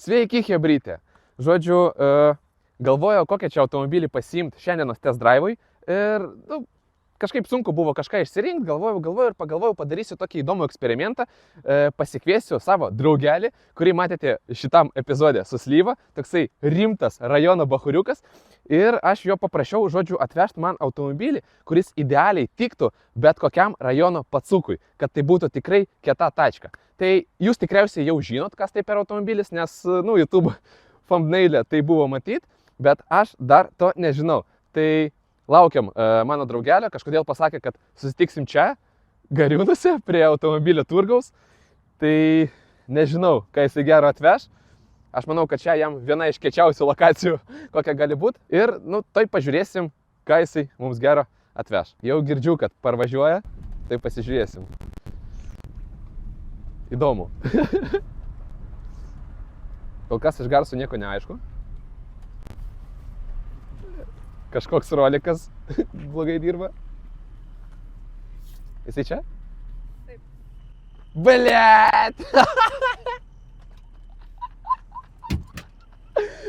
Sveiki, hebrytė. Žodžiu, galvojau, kokią čia automobilį pasiimti šiandienos test drive'ui ir kažkaip sunku buvo kažką išsirinkti, galvojau ir pagalvojau, padarysiu tokį įdomų eksperimentą, pasikviesiu savo draugelį, kurį matėte šitam epizode su Slyva, toksai rimtas rajono bahuriukas ir aš jo paprašiau, žodžiu, atvežti man automobilį, kuris idealiai tiktų bet kokiam rajono pacukui, kad tai būtų tikrai kieta tačka. Tai jūs tikriausiai jau žinot, kas tai per automobilis, nes, YouTube thumbnail'e tai buvo matyti, bet aš dar to nežinau. Tai laukiam mano draugelio, kažkodėl pasakė, kad susitiksim čia, Gariūnuose, prie automobilio turgaus. Tai nežinau, ką jisai gero atveš. Aš manau, kad čia jam viena iš kiečiausių lokacijų, kokia gali būti. Ir, tai pažiūrėsim, ką jisai mums gero atveš. Jau girdžiu, kad parvažiuoja, tai pasižiūrėsim. Įdomu. Kol kas iš garso nieko neaišku. Kažkoks rolikas blogai dirba. Jisai čia? Taip. Blet!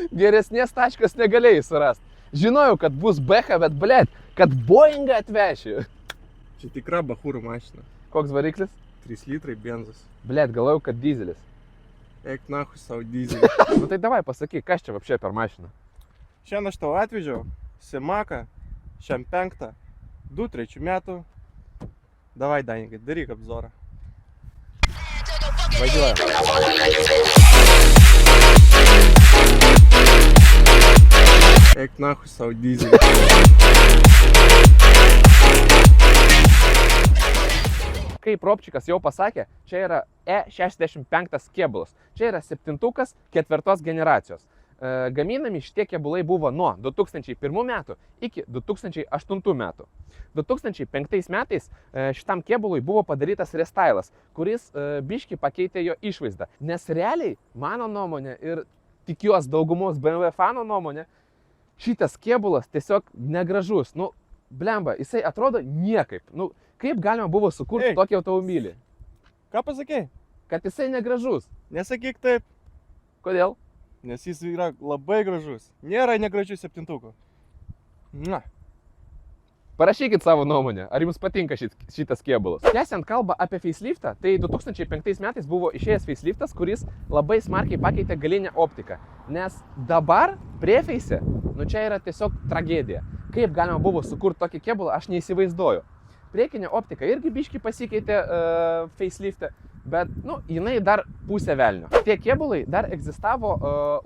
Geresnės tačkos negalėjai surasti. Žinojau, kad bus becha, bet blet, kad Boeingą atveši. Čia tikra bahūrų mašina. Koks variklis? 3 litrai benzas. Blet, galvojau, kad dizelis. Eik nahui savo dizelį. Tai davai pasakyk, kas čia vapšė per mašiną? Šiandien aš tau atvežiau Semaką, šiam 5, 2-3 metų. Davai, Danikai, daryk apzorą. Važiuojam. Eik nahui savo dizelį. Kaip Robčikas jau pasakė, čia yra E65 kėbulas. Čia yra 7-ukas 4 generacijos. Gaminami šitie kėbulai buvo nuo 2001 metų iki 2008 metų. 2005 metais šitam kėbului buvo padarytas restylas, kuris biški pakeitė jo išvaizdą. Nes realiai, mano nuomonė ir tikiuosi daugumos BMW fanų nuomonė, šitas kėbulas tiesiog negražus. Blemba, jisai atrodo niekaip. Kaip galima buvo sukurti tokį automobilį? Ką pasakei? Kad jisai negražus. Nesakyk taip, Kodėl? nes jis yra labai gražus. Nėra negražių 7-ukų. Na. Parašykit savo nuomonę, ar jums patinka šitas kėbulas. Tęsiant kalbą apie faceliftą, tai 2005 metais buvo išėjęs faceliftas, kuris labai smarkiai pakeitė galinę optiką. Nes dabar prieface, čia yra tiesiog tragedija. Kaip galima buvo sukurti tokį kėbulą, aš neįsivaizduoju. Priekinė optika irgi biški pasikeitė facelifte, bet, jinai dar pusė velnio. Tie kėbulai dar egzistavo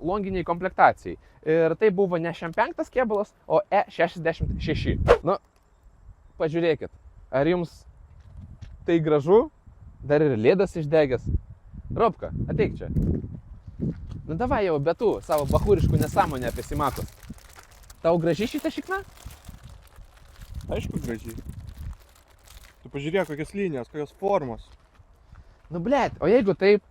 longiniai komplektacijai. Ir tai buvo ne šiam 5 kėbulas, o E66. Pažiūrėkit, ar jums tai gražu? Dar ir lėdas išdegęs. Robka, ateik čia. Davai jau, be tų savo bahūriškų nesąmonę apie Semakus. Tau graži šitą šikną? Aišku, gražiai. Tu pažiūrėk, kokios linijos, kokios formos. Blet, o jeigu taip?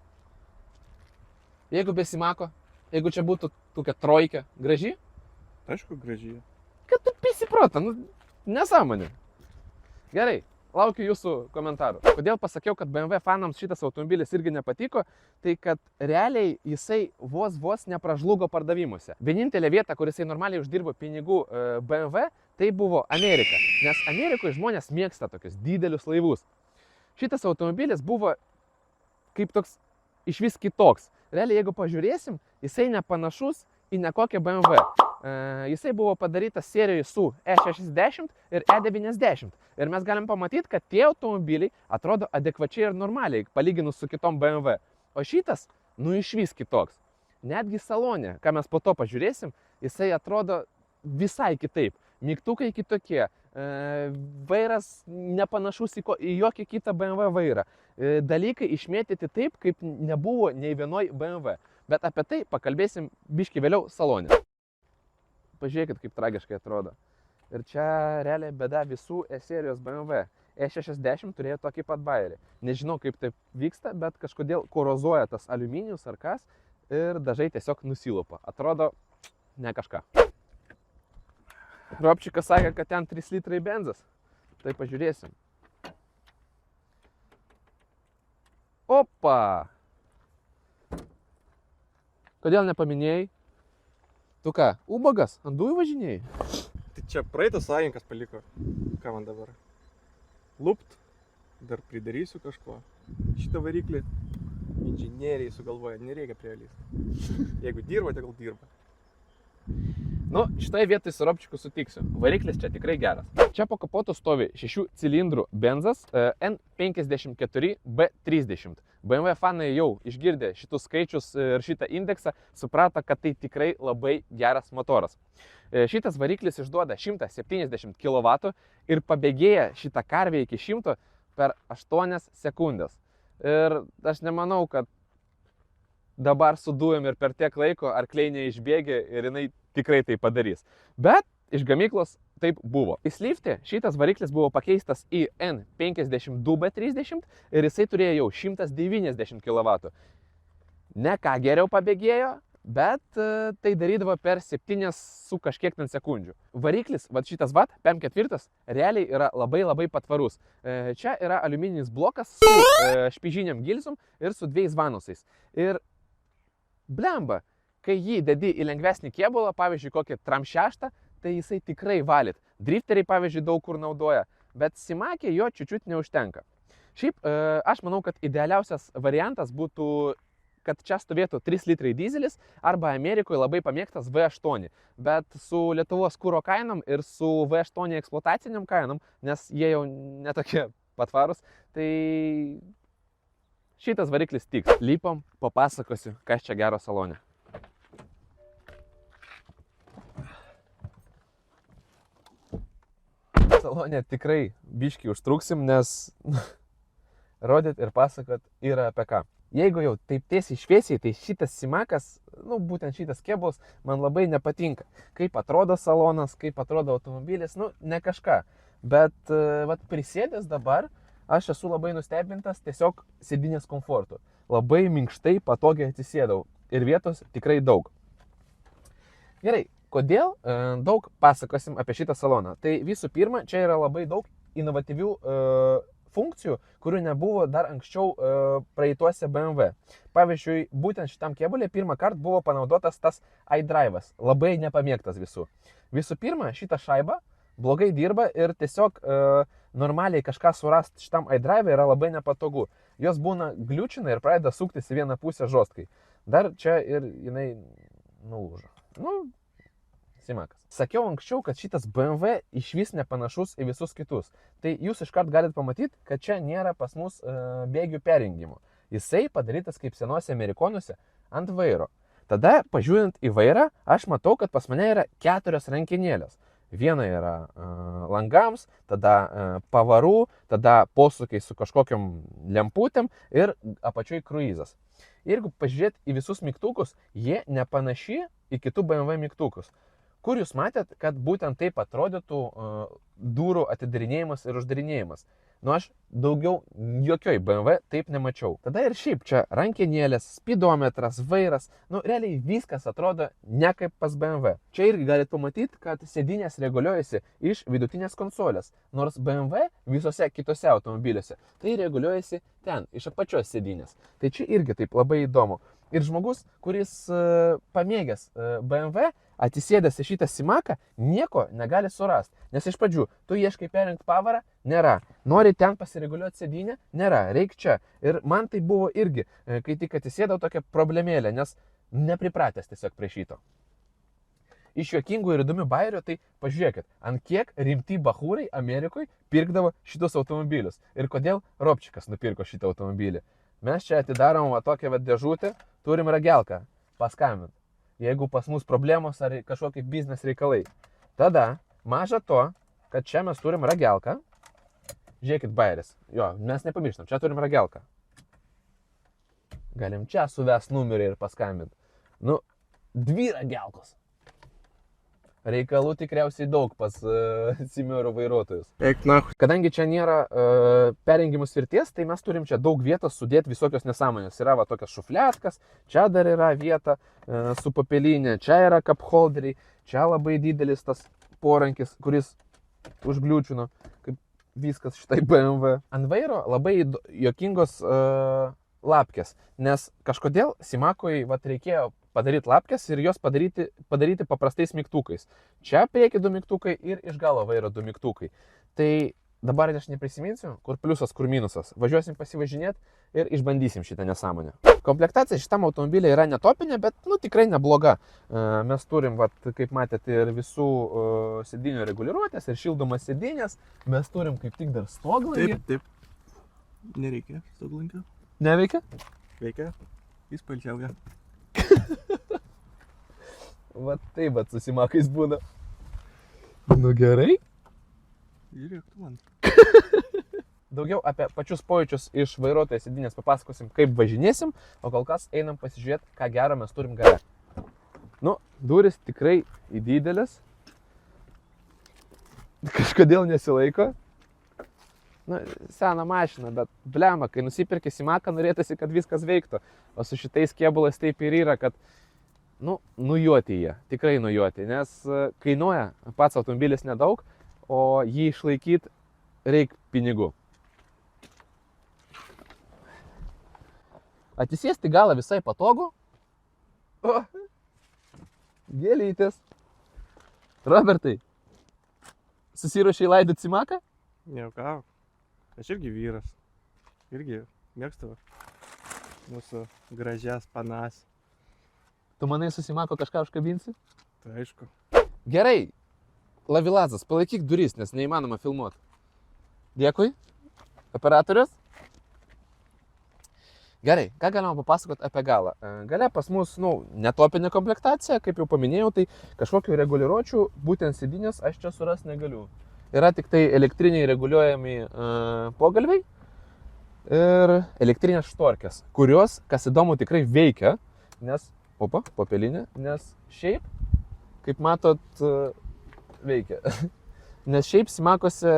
Jeigu be Semako? Jeigu čia būtų tokia trojka, graži? Aišku, gražiai. Kad tu pisi protą, nesąmonė. Gerai, laukiu jūsų komentarų. Kodėl pasakiau, kad BMW fanams šitas automobilis irgi nepatiko, tai kad realiai jisai vos nepražlugo pardavimuose. Vienintelė vieta, kur jisai normaliai uždirbo pinigų BMW, tai buvo Amerika. Nes Amerikoje žmonės mėgsta tokius didelius laivus. Šitas automobilis buvo kaip toks išvis kitoks. Realiai, jeigu pažiūrėsim, jisai nepanašus į nekokią BMW. Jisai buvo padarytas serijoje su E60 ir E90. Ir mes galim pamatyti, kad tie automobiliai atrodo adekvačiai ir normaliai, palyginus su kitom BMW. O šitas, išvis kitoks. Netgi salone, ką mes po to pažiūrėsim, jisai atrodo visai kitaip. Mygtukai kitokie, vairas nepanašus į jokį kitą BMW vairą. Dalykai išmėtyti taip, kaip nebuvo nei vienoj BMW. Bet apie tai pakalbėsim biški vėliau salone. Pažiūrėkit, kaip tragiškai atrodo. Ir čia realiai bėda visų E-serijos BMW. E60 turėjo tokį pat bairį. Nežinau, kaip taip vyksta, bet kažkodėl korozuoja tas aliuminijus ar kas ir dažai tiesiog nusilupa. Atrodo, ne kažką. Robčikas sakė, kad ten 3 litrai benzas. Tai pažiūrėsim. Opa! Kodėl nepaminėjai? Tu ką, ubagas, ant dujų važinėjai? Tai čia praeitas savininkas paliko. Ką man dabar? Lupt. Dar pridarysiu kažko. Šitą variklį inžinieriai sugalvoja, nereikia prie jo lįsti. Jeigu dirba, tai gal dirba. Nu, šitoje vietoje su Robčiku sutiksiu. Variklis čia tikrai geras. Čia po kapotu stovi 6 cilindrų benzas N54 B30. BMW fanai jau išgirdę šitus skaičius ir šitą indeksą suprato, kad tai tikrai labai geras motoras. Šitas variklis išduoda 170 kW ir pabėgėja šitą karvę iki 100 per 8 sekundės. Ir aš nemanau, kad dabar su dujom ir per tiek laiko arkliai neišbėgia ir jinai tikrai tai padarys. Bet iš gamyklos taip buvo. Įslyfti šitas variklis buvo pakeistas į N52B30 ir jisai turėjo jau 190 kW. Ne ką geriau pabėgėjo, bet tai darydavo per 7 su kažkiek ten sekundžių. Variklis, šitas PM4, realiai yra labai patvarus. Čia yra aliumininis blokas su špižiniam gilzum ir su 2 vanusais. Ir blemba, kai jį dedi į lengvesnį kėbulą, pavyzdžiui, kokį Tram 6, tai jisai tikrai valyt. Drifteriai, pavyzdžiui, daug kur naudoja, bet Simakė jo čiučiut neužtenka. Šiaip, aš manau, kad idealiausias variantas būtų, kad čia stovėtų 3 litrai dizelis arba Amerikoje labai pamėgtas V8. Bet su Lietuvos kuro kainom ir su V8 eksploataciniam kainom, nes jie jau netokie patvarus, tai šitas variklis tiks. Lipam, papasakosiu, kas čia gero salone. Salone tikrai biškį užtruksim, nes rodyt ir pasakot yra apie ką. Jeigu jau taip tiesiai šviesiai, tai šitas Simakas, būtent šitas kėbulas, man labai nepatinka. Kaip atrodo salonas, kaip atrodo automobilis, ne kažką. Bet prisėdęs dabar, aš esu labai nustebintas tiesiog sėdynės komfortu. Labai minkštai, patogiai atsisėdau ir vietos tikrai daug. Gerai, kodėl daug pasakosim apie šitą saloną? Tai visų pirma, čia yra labai daug inovatyvių funkcijų, kurių nebuvo dar anksčiau praeituose BMW. Pavyzdžiui, būtent šitam kėbulė pirmą kartą buvo panaudotas tas iDrive'as, labai nepamėgtas visų. Visų pirma, šita šaiba blogai dirba ir tiesiog normaliai kažką surasti šitam iDrive yra labai nepatogu. Jos būna gliučina ir pradeda suktis į vieną pusę žostkai. Dar čia ir jinai nulūžo. Simakas. Sakiau anksčiau, kad šitas BMW išvis nepanašus į visus kitus. Tai jūs iškart galite pamatyti, kad čia nėra pas mus bėgių perjungimo. Jisai padarytas kaip senuose amerikonuose ant vairo. Tada, pažiūrint į vairą, aš matau, kad pas mane yra 4 rankinėlės. Viena yra langams, tada pavarų, tada posūkiai su kažkokiam lemputėm ir apačioj kruizas. Jeigu pažiūrėt į visus mygtukus, jie nepanaši į kitų BMW mygtukus. Kur jūs matėt, kad būtent taip atrodytų durų atidarinėjimas ir uždarinėjimas? Aš daugiau jokioj BMW taip nemačiau. Tada ir šiaip čia rankenėlės, spidometras, vairas, realiai viskas atrodo ne kaip pas BMW. Čia irgi galite pamatyti, kad sėdynės reguliuojasi iš vidutinės konsolės, nors BMW visose kitose automobiliuose tai reguliuojasi ten, iš apačios sėdynės. Tai čia irgi taip labai įdomu. Ir žmogus, kuris pamėgęs BMW, atsisėdęs į šitą Simaką, nieko negali surasti. Nes iš pradžių, tu ieškai perjungti pavarą, nėra. Nori ten pasireguliuoti sėdynę, nėra. Reik čia. Ir man tai buvo irgi, kai tik atsisėdau, tokia problemėlė, nes nepripratęs tiesiog prie šito. Iš juokingų ir įdomių bairių, tai pažiūrėkit, ant kiek rimti bachūrai Amerikoje pirkdavo šitus automobilius. Ir kodėl Robčikas nupirko šitą automobilį. Mes čia atidarom tokią dėžutę, turim ragelką, paskambint. Jeigu pas mus problemos ar kažkokie biznes reikalai. Tada, maža to, kad čia mes turim ragelką. Žiūrėkit, bairis. Jo, mes nepamirštam, čia turim ragelką. Galim čia suvest numerį ir paskambint. 2 ragelkos. Reikalų tikriausiai daug pas Simioro vairuotojus. Eik nahu. Kadangi čia nėra perjungimų svirties, tai mes turim čia daug vietos sudėti visokios nesąmonės. Yra tokias šufliatkas, čia dar yra vieta su papelinė, čia yra cup holderiai, čia labai didelis tas porankis, kuris užgliūčino, kaip viskas šitai BMW. Ant vairo labai juokingos lapkės, nes kažkodėl Simakoj reikėjo padaryti lapkes ir jos padaryti paprastais mygtukais. Čia prieki 2 mygtukai ir iš galo vairo 2 mygtukai. Tai dabar aš neprisiminsiu, kur pliusas, kur minusas. Važiuosim pasivažinėti ir išbandysim šitą nesąmonę. Komplektacija šitam automobiliui yra netopinė, bet tikrai nebloga. Mes turim, kaip matėte, ir visų sėdinių reguliuotės, ir šildomas sėdinės. Mes turim kaip tik dar stoglangį. Taip. Nereikia stoglankio. Neveikia? Veikia. Jis palčiaugia. Taip, susimakais būna. Nu gerai. Žiūrėk, tu man. Daugiau apie pačius pojūčius iš vairuotojo sėdinės papasakosim, kaip važinėsim, o kol kas einam pasižiūrėti, ką gero mes turim gale. Durys tikrai didelis. Kažkodėl nesilaiko. Sena mašina, bet blema, kai nusipirkė Simaką, norėtasi, kad viskas veiktų. O su šitais kėbulais taip ir yra, kad nujuoti jie, tikrai nujuoti, nes kainuoja pats automobilis nedaug, o jį išlaikyti reikia pinigų. Atsisėsti galą visai patogu. Gėlytis. Robertai, susiruošei laidoti Simaką? Nejuokau. Aš irgi vyras. Irgi mėgstu mūsų gražias panas. Tu manai su Simako kažką užkabinsi? Tai aišku. Gerai. Lavilazas, palaikyk duris, nes neįmanoma filmuoti. Dėkui. Operatorius. Gerai, ką galima papasakoti apie galą? Gale pas mus, netopinė komplektacija, kaip jau paminėjau, tai kažkokių reguliuočių, būtent sėdinės, aš čia suras negaliu. Yra tik tai elektriniai reguliuojami pogalviai ir elektrinės štorkės, kurios, kas įdomu, tikrai veikia, nes, popelinė, nes šiaip, kaip matot, veikia. Nes šiaip Simakose,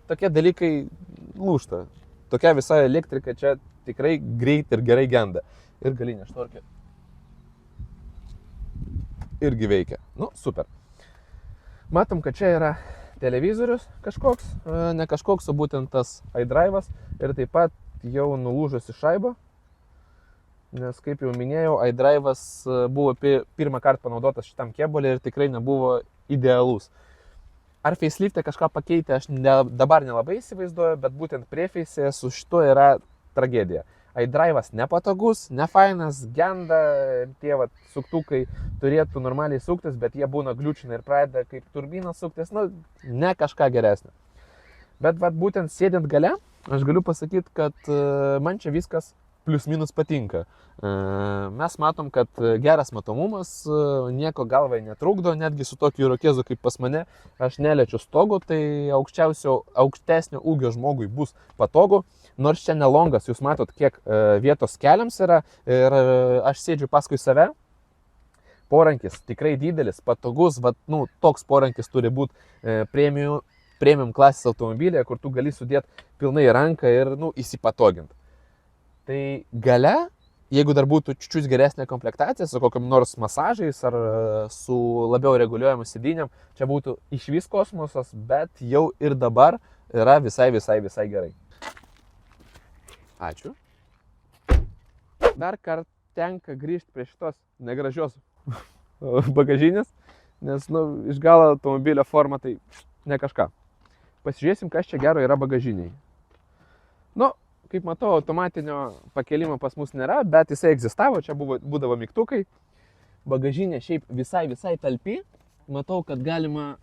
tokie dalykai lūžta. Tokia visa elektrika čia tikrai greit ir gerai genda. Ir galinė štorkė irgi veikia. Super. Matom, kad čia yra televizorius kažkoks, ne kažkoks, o būtent tas iDrive'as ir taip pat jau nulūžusi šaiba, nes kaip jau minėjau, iDrive'as buvo pirmą kartą panaudotas šitam kėbulį ir tikrai nebuvo idealus. Ar facelift'e kažką pakeitė, aš dabar nelabai įsivaizduoju, bet būtent priefeisė su šito yra tragedija. iDrive'as nepatogus, nefainas, genda, tie suktukai turėtų normaliai suktis, bet jie būna gliučina ir pradeda kaip turbina suktis, ne kažką geresnio. Bet būtent sėdint gale, aš galiu pasakyti, kad man čia viskas plius minus patinka. Mes matom, kad geras matomumas, nieko galvai netrukdo, netgi su tokiu irokezu kaip pas mane, aš neliečiu stogo, tai aukštesnio ūgio žmogui bus patogu. Nors čia nelongas, jūs matot, kiek vietos keliams yra ir aš sėdžiu paskui save. Porankis tikrai didelis, patogus, toks porankis turi būti premium klasės automobilėje, kur tu gali sudėti pilnai ranką ir įsipatoginti. Tai gale, jeigu dar būtų čiūčius geresnė komplektacija su kokiam nors masažais ar su labiau reguliuojamu sėdynėm, čia būtų išvis kosmosas, bet jau ir dabar yra visai gerai. Ačiū. Dar kartą tenka grįžti prie šitos negražios bagažinės, nes iš galo automobilio forma tai ne kažką. Pasižiūrėsim, kas čia gero yra bagažiniai. Kaip matau, automatinio pakelimo pas mus nėra, bet jisai egzistavo, čia būdavo mygtukai. Bagažinė šiaip visai talpi. Matau, kad galima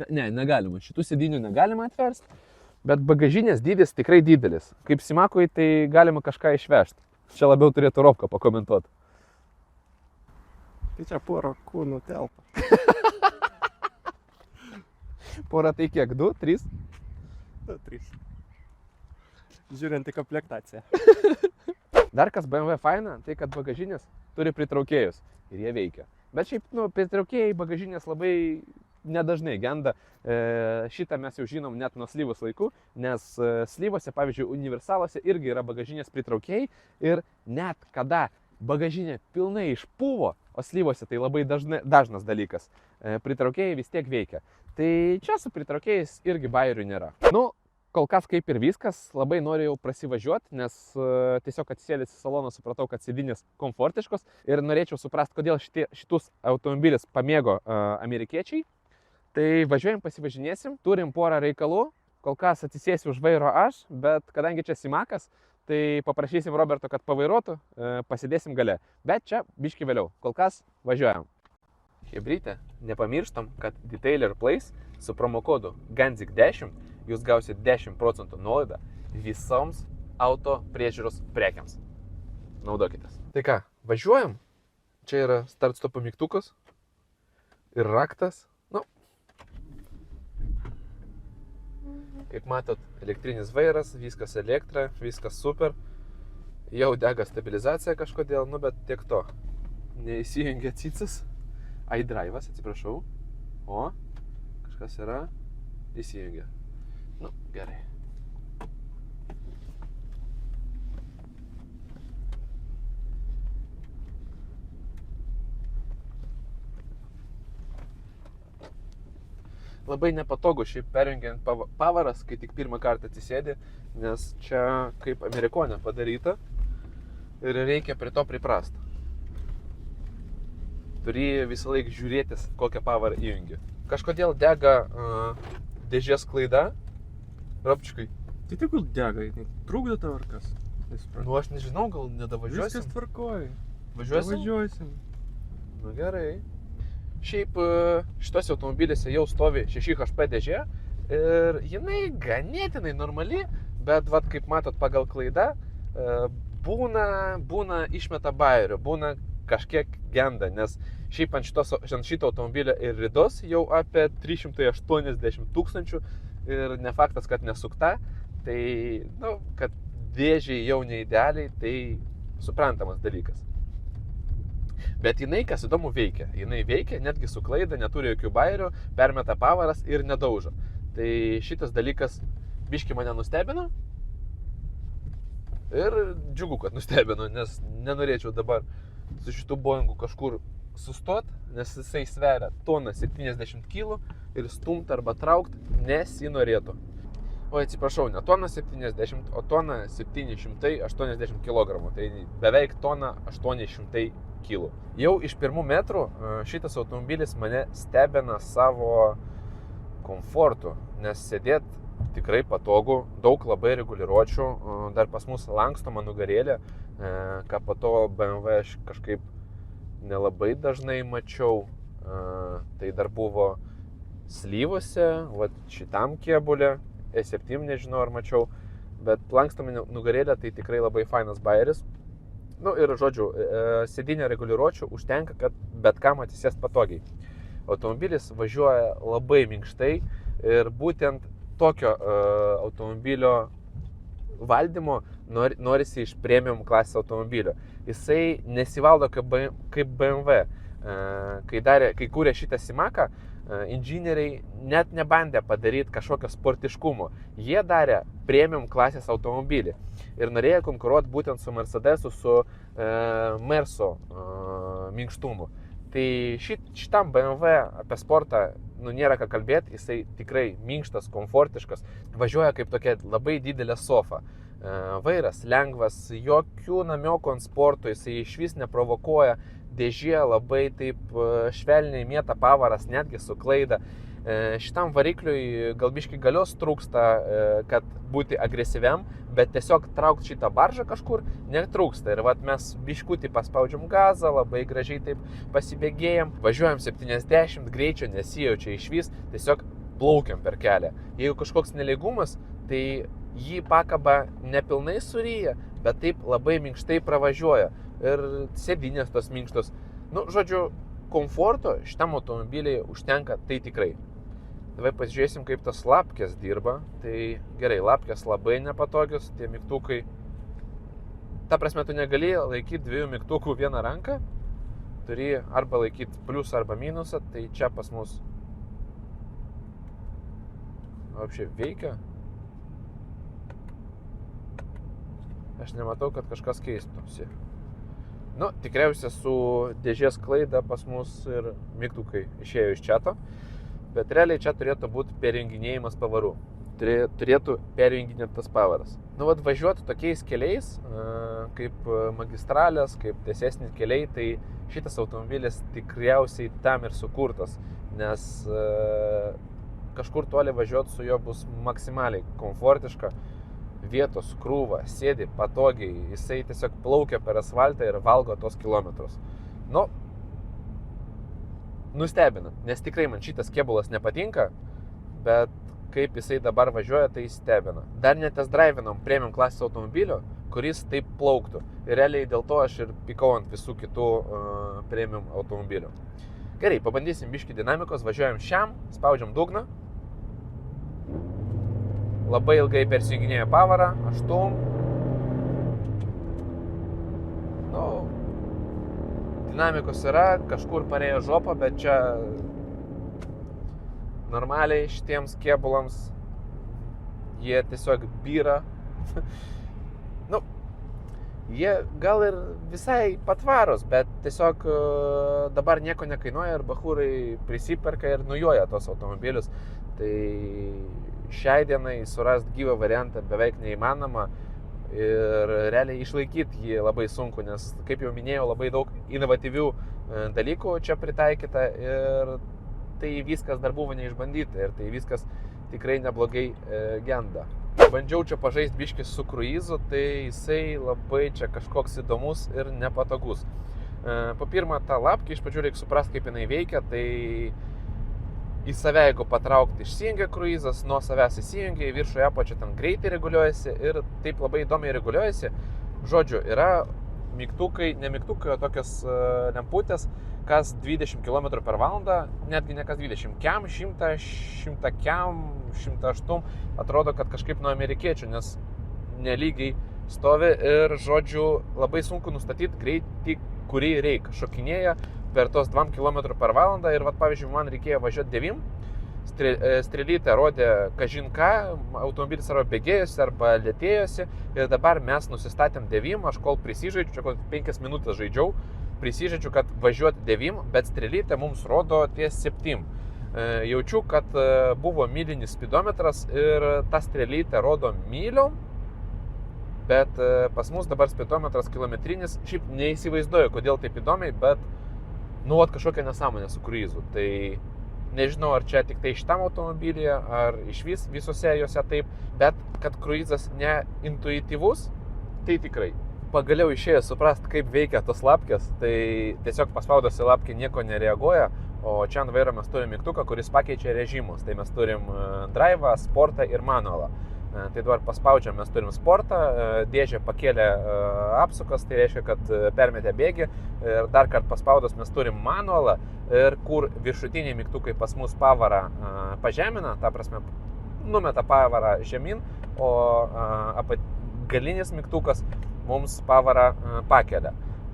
negalima, šitų sėdinių negalima atversti, bet bagažinės dydis tikrai didelis. Kaip Simakui, tai galima kažką išvežti. Čia labiau turėtų Robka pakomentuoti. Tai čia pora kūnų telpa. Pora tai kiek? 2, 3? 3. Žiūrint į komplektaciją. Dar kas BMW faina, tai kad bagažinės turi pritraukėjus ir jie veikia. Bet šiaip, pritraukėjai bagažinės labai nedažnai genda. Šitą mes jau žinom net nuo slyvos laikų, nes slyvose, pavyzdžiui, universaluose irgi yra bagažinės pritraukėjai ir net kada bagažinė pilnai išpuvo, o slyvose tai labai dažnas dalykas, pritraukėjai vis tiek veikia. Tai čia su pritraukėjais irgi bairių nėra. kol kas kaip ir viskas, labai noriu jau prasivažiuoti, nes tiesiog atsisėdęs į saloną supratau, kad sėdinės komfortiškos ir norėčiau suprasti, kodėl šitus automobilius pamėgo amerikiečiai. Tai važiuojam, pasivažinėsim, turim porą reikalų, kol kas atsisėsiu už vairo aš, bet kadangi čia Simakas, tai paprašysim Roberto, kad pavairuotų, pasidėsim gale. Bet čia biški vėliau, kol kas važiuojam. Hebrytė, nepamirštam, kad Detailer Place su promokodu GANZIK10 jūs gausite 10% nuolaidą visoms auto priežiūros prekiams. Naudokitės. Tai ką, važiuojam? Čia yra start stopo mygtukas ir raktas. Nu, kaip matot, elektrinis vairas, viskas elektra, viskas super. Jau dega stabilizacija kažkodėl, nu bet tiek to. Neįsijungia cicas. iDrive'as, atsiprašau. O, kažkas yra. Įsijungia. Nu, gerai. Labai nepatogu šiaip perjungiant pavaras, kai tik pirmą kartą atsisėdi, nes čia kaip amerikonė padaryta ir reikia prie to priprasti. Turi visą laiką žiūrėtis, kokią pavarą įjungi. Kažkodėl dega dėžės klaida. Robčiukai. Tai tegul dega, trukdo tavo ar kas? Nu aš nežinau, gal nedavažiuosim. Viskas tvarkoja. Važiuosim? Važiuosim. Nu gerai. Šiaip šitos automobilėse jau stovi 6 HP dėžė ir jinai ganėtinai normali, bet vat, kaip matot pagal klaidą būna išmeta bairių, būna kažkiek genda, nes šiaip ant šito automobilio ir ridos jau apie 380 000 ir ne faktas, kad nesukta, tai, nu, kad dėžiai jau neidealiai, tai suprantamas dalykas. Bet jinai, kas įdomu, veikia. Jinai veikia, netgi su klaida, neturi jokių bairių, permeta pavaras ir nedaužo. Tai šitas dalykas biški mane nustebino. Ir džiugu, kad nustebino, nes nenorėčiau dabar su šitu Boeingu kažkur sustot, nes jisai sveria toną 70 kg ir stumt arba traukt nesinorėtų. O atsiprašau, ne tona 70, o tona 780 kg, tai beveik tona 800 kg. Jau iš pirmų metrų šitas automobilis mane stebina savo komfortu, nes sėdėt tikrai patogu, daug labai reguliuočių, dar pas mus lankstoma nugarėlė, ką po to BMW aš kažkaip nelabai dažnai mačiau, tai dar buvo slyvose, va šitam kėbulė, E7 nežinau ar mačiau, bet lankstoma nugarėlė tai tikrai labai fainas bairis. Nu ir žodžiu, sėdinę reguliuočių užtenka, kad bet kam atsisėst patogiai. Automobilis važiuoja labai minkštai ir būtent tokio automobilio valdymo norisi iš premium klasės automobilio. Jisai nesivaldo kaip BMW. Kai kūrė šitą Simaką, inžinieriai net nebandė padaryti kažkokio sportiškumo. Jie darė premium klasės automobilį ir norėjo konkuruoti būtent su Mercedesu, su Merso minkštumu. Tai šitam BMW apie sportą nėra ką kalbėti, jisai tikrai minkštas, komfortiškas, važiuoja kaip tokia labai didelė sofa. Vairas lengvas, jokių namiokų ant sporto, jisai išvis neprovokuoja, dėžė labai taip švelniai mėta pavaras, netgi su klaida. Šitam varikliui gal biški galios trūksta, kad būti agresyviam, bet tiesiog traukti šitą baržą kažkur netrūksta. Ir vat mes biškutį paspaudžiam gazą, labai gražiai taip pasibėgėjam, važiuojam 70, greičio nesijaučia išvis, tiesiog plaukiam per kelią. Jeigu kažkoks nelygumas, tai jį pakaba nepilnai suryja, bet taip labai minkštai pravažiuoja. Ir sėdinės tos minkštos. Nu, žodžiu, komforto šitam automobiliai užtenka, tai tikrai. Dabar pasižiūrėsim, kaip tas lapkės dirba. Tai gerai, lapkės labai nepatogios, tie mygtukai. Ta prasme, tu negali laikyti dviejų mygtukų vieną ranką. Turi arba laikyti plius arba minusą, tai čia pas mus apšiai veikia. Aš nematau, kad kažkas keistųsi. Nu, tikriausiai su dėžės klaida pas mus ir mygtukai išėjo iš čiato, bet realiai čia turėtų būti perjunginėjimas pavarų. turėtų perjunginėti tas pavaras. Nu, vat važiuoti tokiais keliais, kaip magistralės, kaip tiesesni keliai, tai šitas automobilis tikriausiai tam ir sukurtas, nes kažkur toli važiuoti su juo bus maksimaliai komfortiška, vietos krūva, sėdi patogiai, jisai tiesiog plaukia per asfaltą ir valgo tos kilometrus. Nu, nustebina, nes tikrai man šitas kėbulas nepatinka, bet kaip jisai dabar važiuoja, tai stebina. Dar netest drivinom premium klasės automobilio, kuris taip plauktų. Ir realiai dėl to aš ir pikau ant visų kitų premium automobilių. Gerai, pabandysim biškį dinamikos, važiuojam šiam, spaudžiam dugną. Labai ilgai persijunginėja pavarą, aštum. Nu, dinamikos yra, kažkur parėjo žopą, bet čia normaliai šitiems kėbulams jie tiesiog byra. Nu, jie gal ir visai patvaros, bet tiesiog dabar nieko nekainuoja ir bachūrai prisiperka ir nujoja tos automobilius. Tai šiai dienai surasti gyvą variantą beveik neįmanoma ir realiai išlaikyti jį labai sunku, nes, kaip jau minėjau, labai daug inovatyvių dalykų čia pritaikyta ir tai viskas dar buvo neišbandyta ir tai viskas tikrai neblogai genda. Bandžiau čia pažaisti biškį su kruizu, tai jisai labai čia kažkoks įdomus ir nepatogus. Po pirmą tą lapkį iš pradžių reikia suprasti, kaip jinai veikia, tai į save, jeigu patraukti, išsijungia kruizas, nuo savęs įsijungia, į viršų apačią ten greitai reguliuojasi ir taip labai įdomiai reguliuojasi. Žodžiu, yra mygtukai, ne mygtukai, o tokios lemputės, kas 20 km per valandą, netgi ne kas 20, kiam, 100 kiam, 108, atrodo, kad kažkaip nuo amerikiečių, nes nelygiai stovi ir, žodžiu, labai sunku nustatyti greitį, kurį reikia. Šokinėja per tos 2 km per valandą ir, vat, pavyzdžiui, man reikėjo važiuoti 9, strelytė rodė kažin ką, automobilis arba bėgėjosi arba lėtėjosi ir dabar mes nusistatėm 9, aš kol prisižaidžiu, čia kol 5 minutės žaidžiau, prisižaidžiu, kad važiuoti 9, bet strelytė mums rodo ties 7. Jaučiu, kad buvo mylinis spidometras ir ta strelytė rodo myliom, bet pas mus dabar spidometras kilometrinis, šiaip neįsivaizduoju, kodėl taip įdomiai, bet nu, kažkokia nesąmonė su kruizu. Tai nežinau, ar čia tik tai šitam automobilyje, ar iš visose juose taip, bet kad kruizas neintuityvus, tai tikrai. Pagaliau išėjo suprasti, kaip veikia tos lapkės, tai tiesiog paspaudus į lapkį nieko nereaguoja, o čia ant vairo mes turim mygtuką, kuris pakeičia režimus. Tai mes turim drive'ą, sportą ir manualą. Tai dabar paspaudžiam, mes turim sportą, dėžė pakėlė apsukas, tai reiškia, kad permetė bėgį ir dar kart paspaudus mes turim manualą ir kur viršutiniai mygtukai pas mus pavarą pažemina, ta prasme numeta pavarą žemyn, o galinis mygtukas mums pavarą pakelia.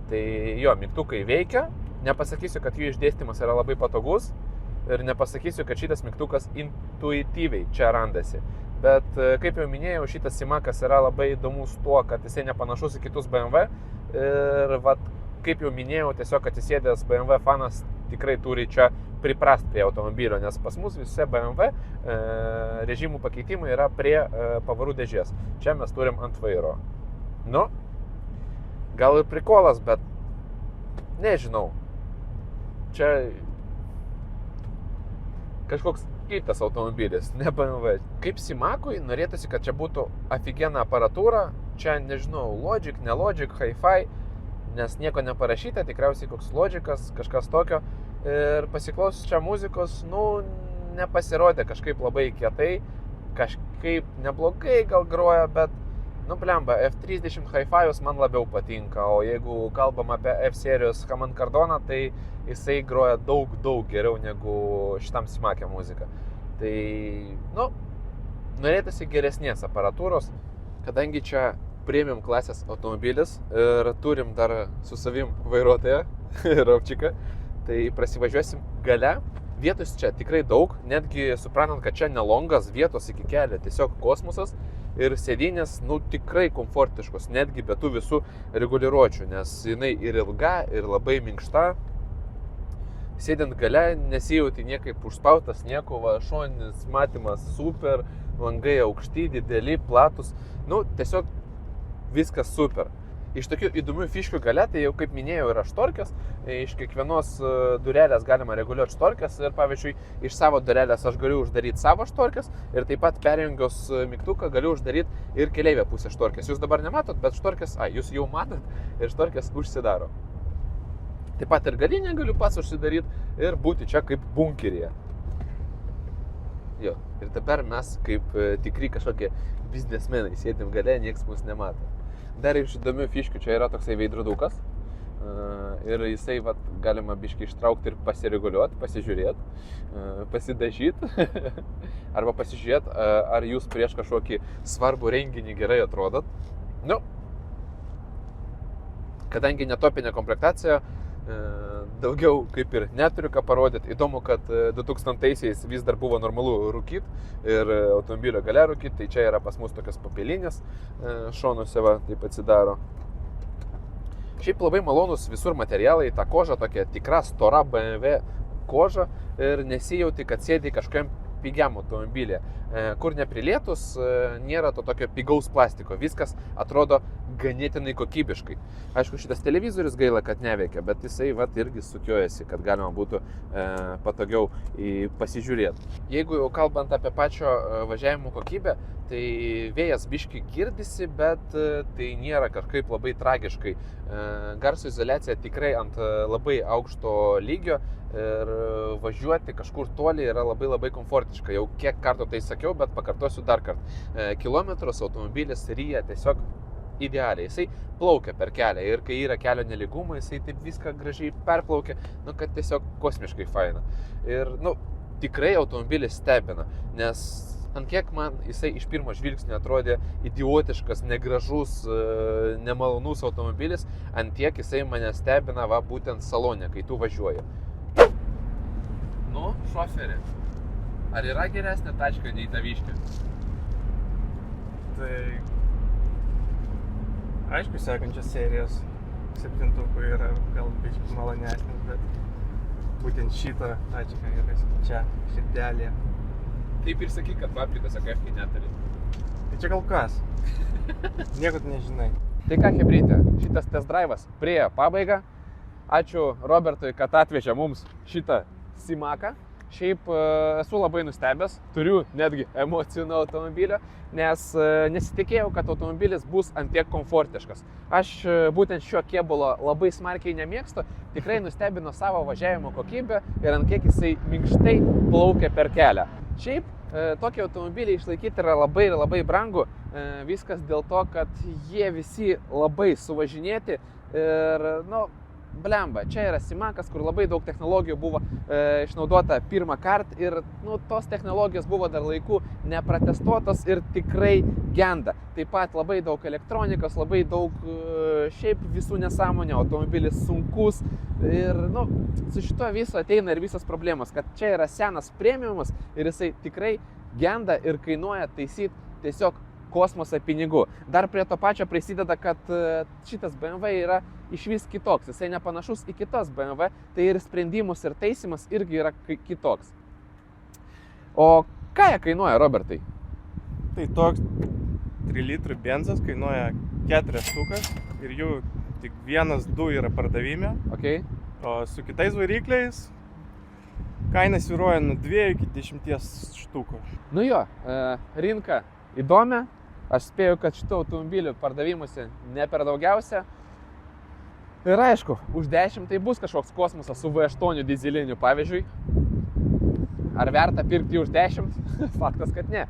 Tai jo, mygtukai veikia, nepasakysiu, kad jų išdėstymas yra labai patogus ir nepasakysiu, kad šitas mygtukas intuityviai čia randasi. Bet, kaip jau minėjau, šitas Simakas yra labai įdomus tuo, kad jisai nepanašus į kitus BMW. Ir, vat, kaip jau minėjau, tiesiog atsisėdęs BMW fanas tikrai turi čia priprast prie automobilio, nes pas mus visi BMW režimų pakeitimai yra prie pavarų dėžės. Čia mes turim ant vairo. Nu, gal ir prikolas, bet nežinau. Čia kažkoks kitas automobilis, ne BMW. Kaip Simakui, norėtųsi, kad čia būtų afigena aparatūra. Čia, nežinau, Logic, ne Logic, Hi-Fi, nes nieko neparašyta, tikriausiai koks Logicas, kažkas tokio. Ir pasiklausius čia muzikos, nu, nepasirodė kažkaip labai kietai, kažkaip neblogai gal groja, bet, nu, blemba, F30 Hi-Fi'us man labiau patinka, o jeigu kalbam apie F-serijos Hammond Cardoną, tai jisai groja daug geriau negu šitam Simakė muzika. Tai, nu, norėtųsi geresnės aparatūros, kadangi čia premium klasės automobilis ir turim dar su savim vairuotoją, Rovčiką, tai prasivažiuosim gale. Vietos čia tikrai daug, netgi suprantant, kad čia nelongas, vietos iki kelio tiesiog kosmosas ir sėdynės, nu, tikrai komfortiškos, netgi be tų visų reguliuočių, nes jinai ir ilga, ir labai minkšta. Sėdint gale nesijauti niekaip užspautas, nieko, va, šoninis matymas super, langai aukšti, dideli, platus, nu, tiesiog viskas super. Iš tokių įdomių fiškių gale, tai jau kaip minėjau, yra štorkės, iš kiekvienos durelės galima reguliuoti štorkės ir pavyzdžiui, iš savo durelės aš galiu uždaryti savo štorkės ir taip pat perjungius mygtuką galiu uždaryti ir keleivio pusę štorkės. Jūs dabar nematot, bet štorkės, jūs jau matot ir štorkės užsidaro. Taip pat ir galinę galiu pats užsidaryti ir būti čia kaip bunkeryje. Jo, ir dabar mes kaip tikri kažkokie biznesmenai sėdim gale, nieks mūsų nemato. Dar iš įdomių fiškių čia yra toksai veidrodukas ir jisai galima biškai ištraukti ir pasireguliuoti, pasižiūrėti, pasidažyti arba pasižiūrėti, ar jūs prieš kažkokį svarbų renginį gerai atrodot. Nu, kadangi netopinė komplektacija, daugiau kaip ir neturiu ką parodyti. Įdomu, kad 2000-aisiais vis dar buvo normalu rūkyti ir automobilio gale rūkyti, tai čia yra pas mus tokios papilinės šonuose, taip atsidaro. Šiaip labai malonus visur materialai, ta koža tokia tikra stora BMW koža ir nesijauti, kad sėdi kažkokiam pigiam automobilė. Kur neprilietus, nėra to tokio pigaus plastiko, viskas atrodo ganėtinai kokybiškai. Aišku, šitas televizorius gaila, kad neveikia, bet jisai irgi sukiojasi, kad galima būtų patogiau pasižiūrėti. Jeigu jau kalbant apie pačio važiavimo kokybę, tai vėjas biški girdisi, bet tai nėra kažkaip labai tragiškai. Garso izoliacija tikrai ant labai aukšto lygio ir važiuoti kažkur toli yra labai komfortiška. Jau kiek kartų tai sakiau, bet pakartosiu dar kartą. Kilometrus automobilis ryja tiesiog idealiai. Jisai plaukia per kelią ir kai yra kelio nelygumai, jisai taip viską gražiai perplaukia, kad tiesiog kosmiškai faina. Ir, tikrai automobilis stebina, nes ant kiek man jisai iš pirmo žvilgsnio atrodė idiotiškas, negražus, nemalonus automobilis, ant tiek jisai mane stebina būtent salone, kai tu važiuoji. Nu, šoferė, ar yra geresnė tačka nei taviškė? Tai aišku, sekančios serijos 7-ukų yra gal biškai malonesnis, bet būtent šitą tačką yra čia, širdelėje. Taip ir sakyk, kad paprikose kažkai neturi. Tai čia gal kas? Nieko nežinai. Tai ką, chebrytė, šitas test drive'as priėjo pabaigą. Ačiū Robertui, kad atvežė mums šitą Simaką. Šiaip esu labai nustebęs, turiu netgi emocijų nuo automobilio, nes nesitikėjau, kad automobilis bus antiek komfortiškas. Aš būtent šio kėbulo labai smarkiai nemėgstu, tikrai nustebino savo važiavimo kokybę ir ant kiek jisai minkštai plaukia per kelią. Šiaip tokie automobiliai išlaikyti yra labai brangu, viskas dėl to, kad jie visi labai suvažinėti ir, blemba, čia yra Simakas, kur labai daug technologijų buvo išnaudota pirmą kartą ir tos technologijos buvo dar laiku nepratestuotos ir tikrai genda. Taip pat labai daug elektronikos, labai daug šiaip visų nesąmonė, automobilis sunkus ir su šito viso ateina ir visos problemos, kad čia yra senas premiumas ir jisai tikrai genda ir kainuoja taisyti tiesiog kosmosą pinigų. Dar prie to pačio prisideda, kad šitas BMW yra išvis kitoks, jisai nepanašus į kitas BMW, tai ir sprendimus ir taisimas irgi yra kitoks. O ką jie kainuoja, Robertai? Tai toks 3 litrų benzas kainuoja 4 štukas ir jų tik 1-2 yra pardavime. Okay. O su kitais varikliais kaina svyruoja nuo 2 iki 10 štukų. Nu jo, rinka įdomi. Aš spėju, kad šitų automobilių pardavimuose ne per daugiausia. Ir aišku, už 10 tai bus kažkoks kosmosas su V8 dizeliniu, pavyzdžiui. Ar verta pirkti už 10? Faktas, kad ne.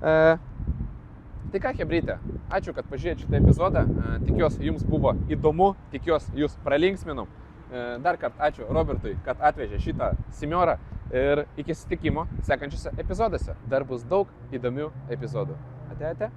Tai ką, chebrytė, ačiū, kad pažiūrėjote šitą epizodą. Tikiuosi, jums buvo įdomu, tikiuosi, jūs pralinksminau. Dar kartą ačiū Robertui, kad atvežė šitą Simiorą. Ir iki susitikimo sekančiuose epizoduose. Dar bus daug įdomių epizodų. Ate?